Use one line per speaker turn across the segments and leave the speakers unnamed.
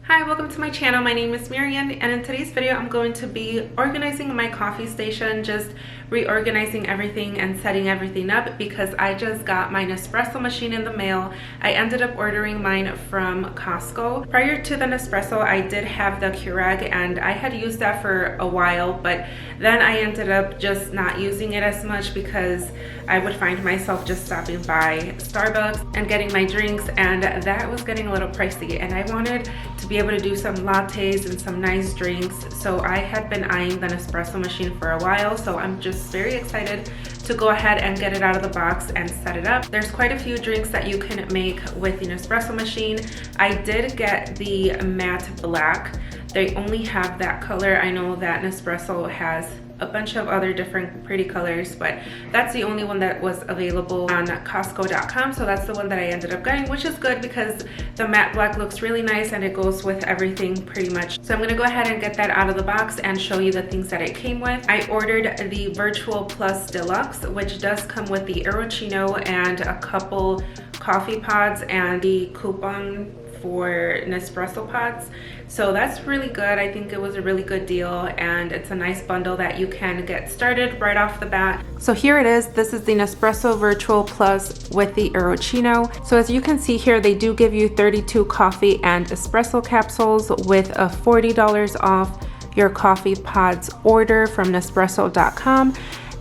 Hi, welcome to my channel. My name is Marian, and in today's video I'm going to be organizing my coffee station, just reorganizing everything and setting everything up because I just got my Nespresso machine in the mail. I ended up ordering mine from Costco. Prior to the Nespresso, I did have the Keurig and I had used that for a while, but then I ended up just not using it as much because I would find myself just stopping by Starbucks and getting my drinks, and that was getting a little pricey, and I wanted to be able to do some lattes and some nice drinks. So I had been eyeing the Nespresso machine for a while, so I'm just very excited to go ahead and get it out of the box and set it up. There's quite a few drinks that you can make with the Nespresso machine. I did get the matte black. They only have that color. I know that Nespresso has a bunch of other different pretty colors, but that's the only one that was available on Costco.com. So that's the one that I ended up getting, which is good because the matte black looks really nice and it goes with everything pretty much. So I'm gonna go ahead and get that out of the box and show you the things that it came with. I ordered the VERTUO Plus Deluxe, which does come with the Arrowccino and a couple coffee pods and the coupon for Nespresso pods. So that's really good. I think it was a really good deal, and it's a nice bundle that you can get started right off the bat. So here it is. This is the Nespressovertuo Plus with the Arrowccino. So as you can see here, they do give you 32 coffee and espresso capsules with a $40 off your coffee pods order from Nespresso.com.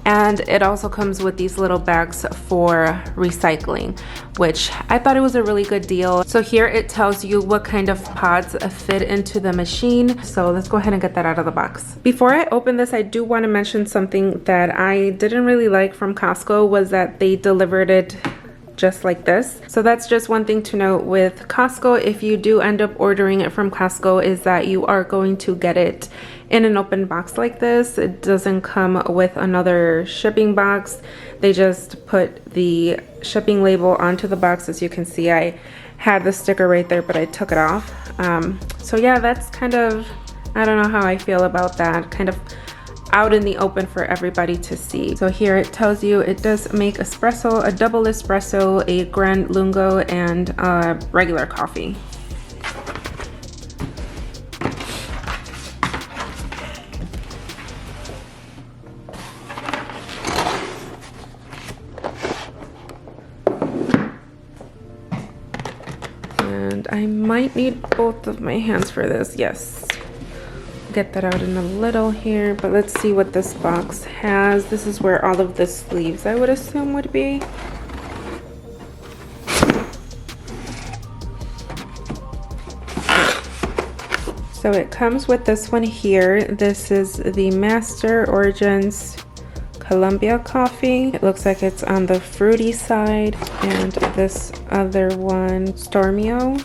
And it also comes with these little bags for recycling, which I thought it was a really good deal. So here it tells you what kind of pods fit into the machine. So let's go ahead and get that out of the box. Before I open this, I do want to mention something that I didn't really like from Costco was that they delivered it just like this. So that's just one thing to note with Costco. If you do end up ordering it from Costco, is that you are going to get it in an open box like this. It doesn't come with another shipping box. They just put the shipping label onto the box. As you can see, I had the sticker right there, but I took it off. So yeah, that's kind of, I don't know how I feel about that, kind of out in the open for everybody to see. So here it tells you it does make espresso, a double espresso, a Grand Lungo, and a regular coffee. And I might need both of my hands for this. Yes. Get that out in a little here, but let's see what this box has. This is where all of the sleeves, I would assume, would be. So it comes with this one here. This is the Master Origins Colombia coffee. It looks like it's on the fruity side, and this other one, Stormio.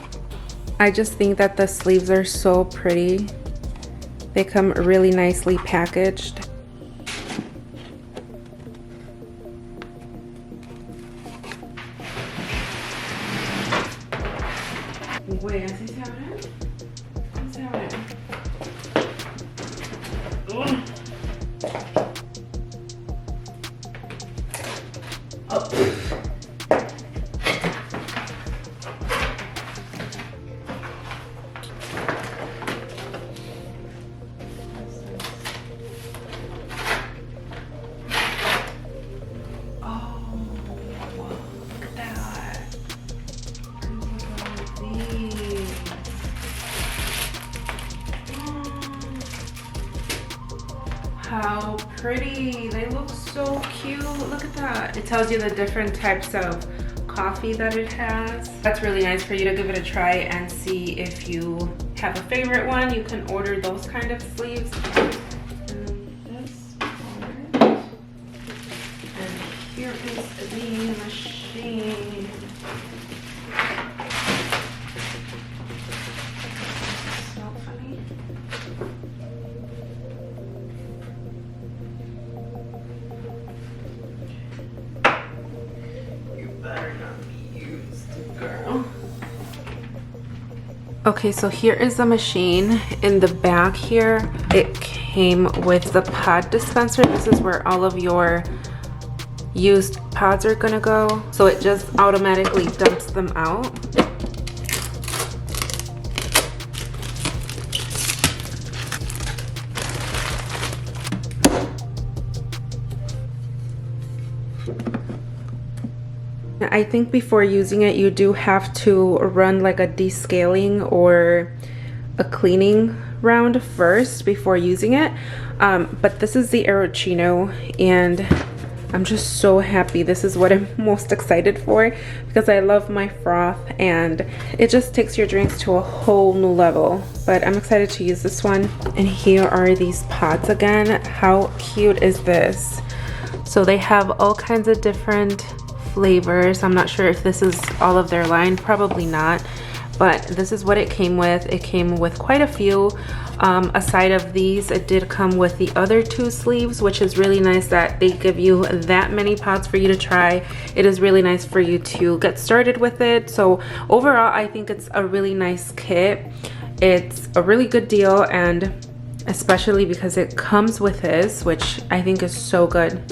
I just think that the sleeves are so pretty. They come really nicely packaged. Wait, así se abre? ¿Cómo se abre? Oh. How pretty. They look so cute. Look at that. It tells you the different types of coffee that it has. That's really nice for you to give it a try and see if you have a favorite one. You can order those kind of sleeves. And this part. And here is the machine. Okay, so here is the machine. In the back here, it came with the pod dispenser. This is where all of your used pods are gonna go. So it just automatically dumps them out. I think before using it, you do have to run like a descaling or a cleaning round first before using it. But this is the Arrowccino, and I'm just so happy. This is what I'm most excited for because I love my froth and it just takes your drinks to a whole new level. But I'm excited to use this one. And here are these pots again. How cute is this? So they have all kinds of different flavors. I'm not sure if this is all of their line, probably not. But this is what it came with. It came with quite a few. Aside of these, it did come with the other 2 sleeves, which is really nice that they give you that many pots for you to try. It is really nice for you to get started with it. So overall, I think it's a really nice kit. It's a really good deal, and especially because it comes with this, which I think is so good.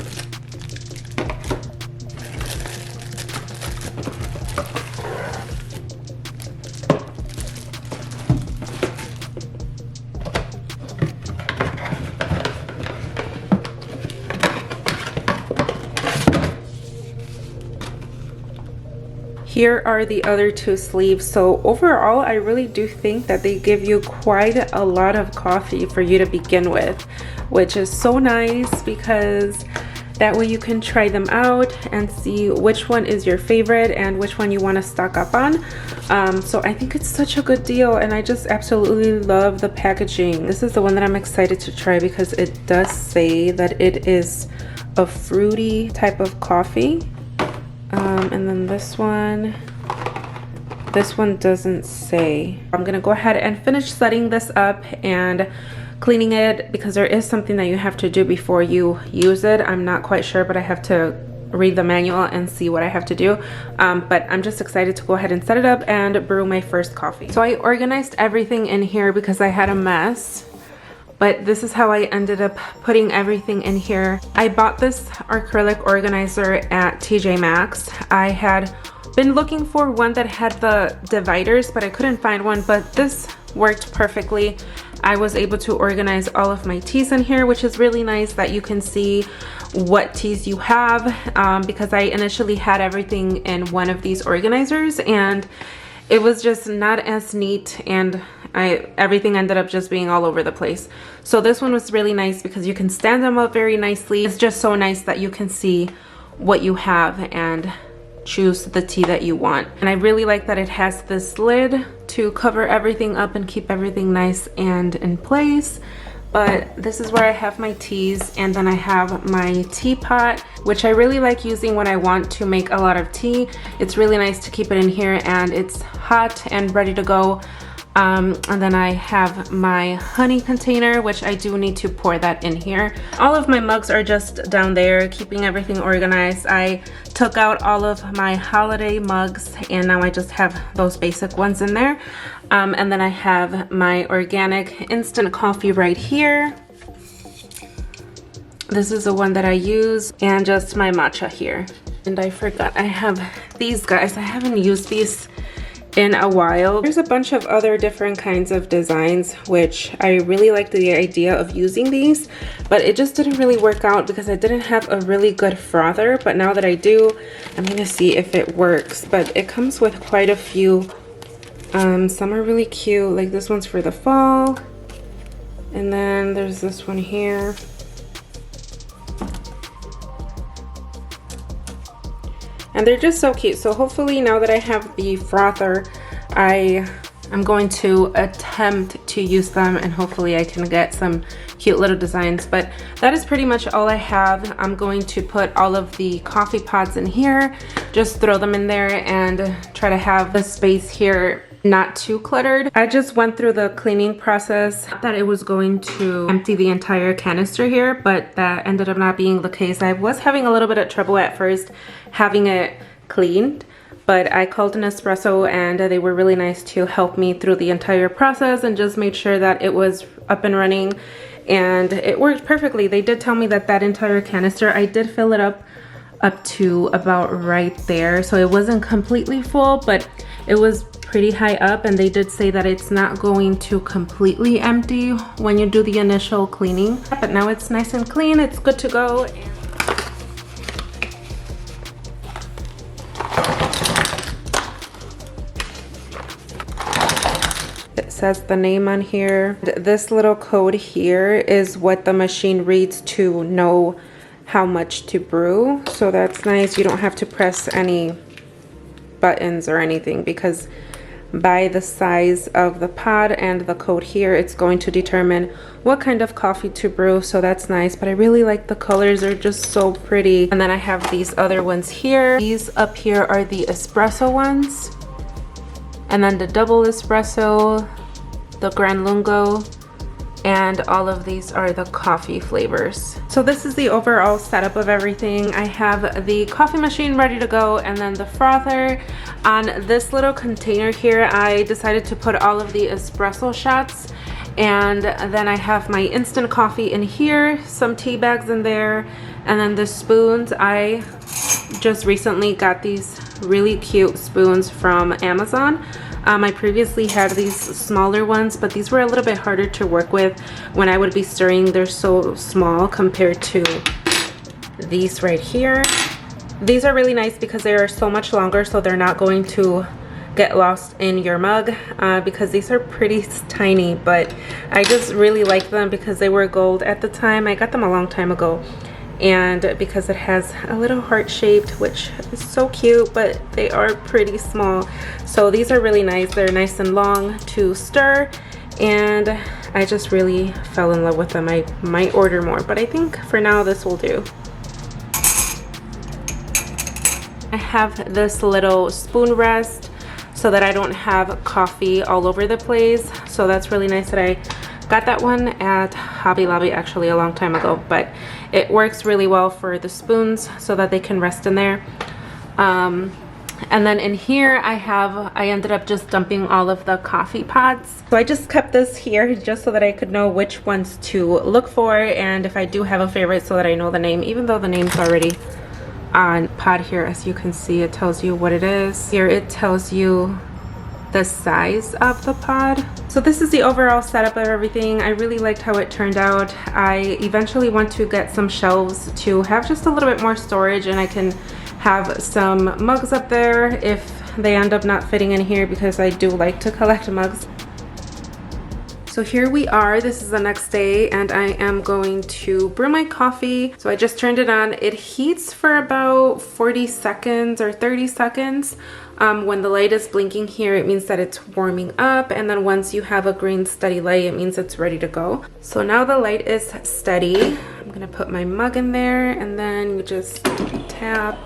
Here are the other 2 sleeves. So overall, I really do think that they give you quite a lot of coffee for you to begin with, which is so nice because that way you can try them out and see which one is your favorite and which one you want to stock up on. So I think it's such a good deal, and I just absolutely love the packaging. This is the one that I'm excited to try because it does say that it is a fruity type of coffee. And then this one doesn't say. I'm gonna go ahead and finish setting this up and cleaning it because there is something that you have to do before you use it. I'm not quite sure, but I have to read the manual and see what I have to do. But I'm just excited to go ahead and set it up and brew my first coffee. So I organized everything in here because I had a mess. But this is how I ended up putting everything in here. I bought this acrylic organizer at TJ Maxx. I had been looking for one that had the dividers, but I couldn't find one, but this worked perfectly. I was able to organize all of my teas in here, which is really nice that you can see what teas you have, because I initially had everything in one of these organizers and it was just not as neat, and everything ended up just being all over the place. So this one was really nice because you can stand them up very nicely. It's just so nice that you can see what you have and choose the tea that you want. And I really like that it has this lid to cover everything up and keep everything nice and in place. But this is where I have my teas, and then I have my teapot, which I really like using when I want to make a lot of tea. It's really nice to keep it in here and it's hot and ready to go. And then I have my honey container, which I do need to pour that in here. All of my mugs are just down there, keeping everything organized. I took out all of my holiday mugs and now I just have those basic ones in there. And then I have my organic instant coffee right here. This is the one that I use, and just my matcha here. And I forgot I have these guys. I haven't used these in a while. There's a bunch of other different kinds of designs, which I really like the idea of using these, but it just didn't really work out because I didn't have a really good frother. But now that I do, I'm gonna see if it works. But it comes with quite a few. Some are really cute, like this one's for the fall, and then there's this one here. And they're just so cute. So hopefully now that I have the frother, I'm going to attempt to use them, and hopefully I can get some cute little designs. But that is pretty much all I have. I'm going to put all of the coffee pots in here, just throw them in there and try to have the space here not too cluttered. I just went through the cleaning process. I thought it was going to empty the entire canister here, but that ended up not being the case. I was having a little bit of trouble at first having it cleaned, but I called Nespresso and they were really nice to help me through the entire process and just made sure that it was up and running, and it worked perfectly. They did tell me that that entire canister, I did fill it up to about right there, so it wasn't completely full, but it was pretty high up, and they did say that it's not going to completely empty when you do the initial cleaning. But now it's nice and clean, it's good to go. It says the name on here. This little code here is what the machine reads to know how much to brew. So that's nice. You don't have to press any buttons or anything, because by the size of the pod and the code here, it's going to determine what kind of coffee to brew. So that's nice, but I really like the colors. They're just so pretty. And then I have these other ones here. These up here are the espresso ones, and then the double espresso, the Gran Lungo, and all of these are the coffee flavors. So this is the overall setup of everything. I have the coffee machine ready to go, and then the frother. On this little container here, I decided to put all of the espresso shots, and then I have my instant coffee in here, some tea bags in there, and then the spoons. I just recently got these really cute spoons from Amazon. I previously had these smaller ones, but these were a little bit harder to work with when I would be stirring. They're so small compared to these right here. These are really nice because they are so much longer, so they're not going to get lost in your mug, because these are pretty tiny, but I just really like them because they were gold at the time. I got them a long time ago, and because it has a little heart shaped, which is so cute, but they are pretty small. So these are really nice. They're nice and long to stir, and I just really fell in love with them. I might order more, but I think for now this will do. I have this little spoon rest so that I don't have coffee all over the place. So that's really nice that I got that one at Hobby Lobby actually a long time ago, but it works really well for the spoons so that they can rest in there. And then in here I ended up just dumping all of the coffee pods. So I just kept this here just so that I could know which ones to look for, and if I do have a favorite, so that I know the name, even though the name's already on pod here. As you can see, it tells you what it is. Here it tells you the size of the pod. So this is the overall setup of everything. I really liked how it turned out. I eventually want to get some shelves to have just a little bit more storage, and I can have some mugs up there if they end up not fitting in here, because I do like to collect mugs. So here we are, this is the next day, and I am going to brew my coffee. So I just turned it on. It heats for about 40 seconds or 30 seconds. When the light is blinking here, it means that it's warming up, and then once you have a green steady light, it means it's ready to go. So now the light is steady. I'm gonna put my mug in there, and then you just tap.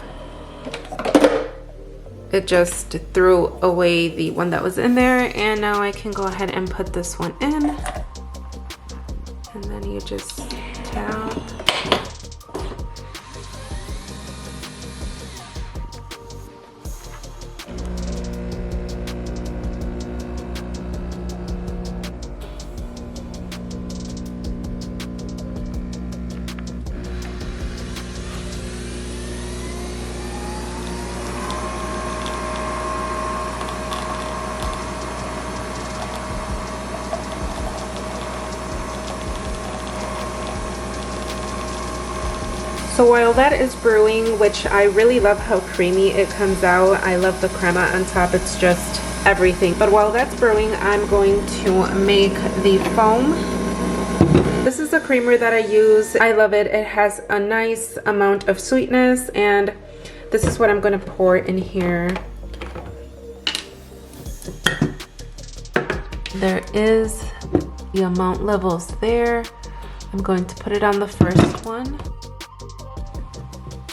It just threw away the one that was in there, and now I can go ahead and put this one in, and then you just tap. So while that is brewing, which I really love how creamy it comes out, I love the crema on top, it's just everything. But while that's brewing, I'm going to make the foam. This is the creamer that I use. I love it. It has a nice amount of sweetness, and this is what I'm going to pour in here. There is the amount levels there. I'm going to put it on the first one.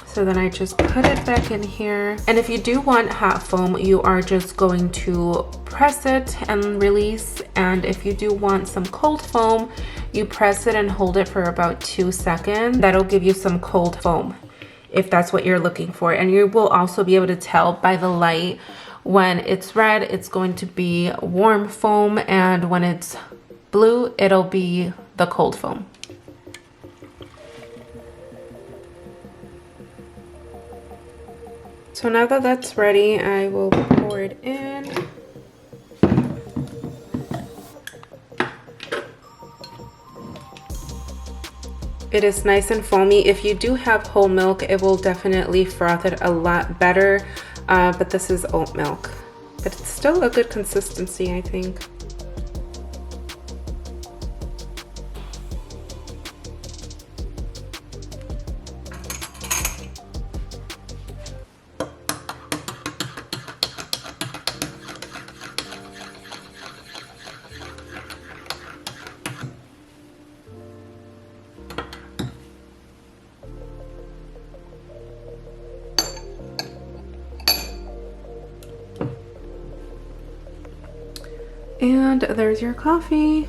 So then I just put it back in here. And if you do want hot foam, you are just going to press it and release. And if you do want some cold foam, you press it and hold it for about 2 seconds. That'll give you some cold foam if that's what you're looking for. And you will also be able to tell by the light when it's red, it's going to be warm foam, and when it's blue, it'll be the cold foam. So now that that's ready, I will pour it in. It is nice and foamy. If you do have whole milk, it will definitely froth it a lot better, but this is oat milk. But it's still a good consistency, I think. And there's your coffee.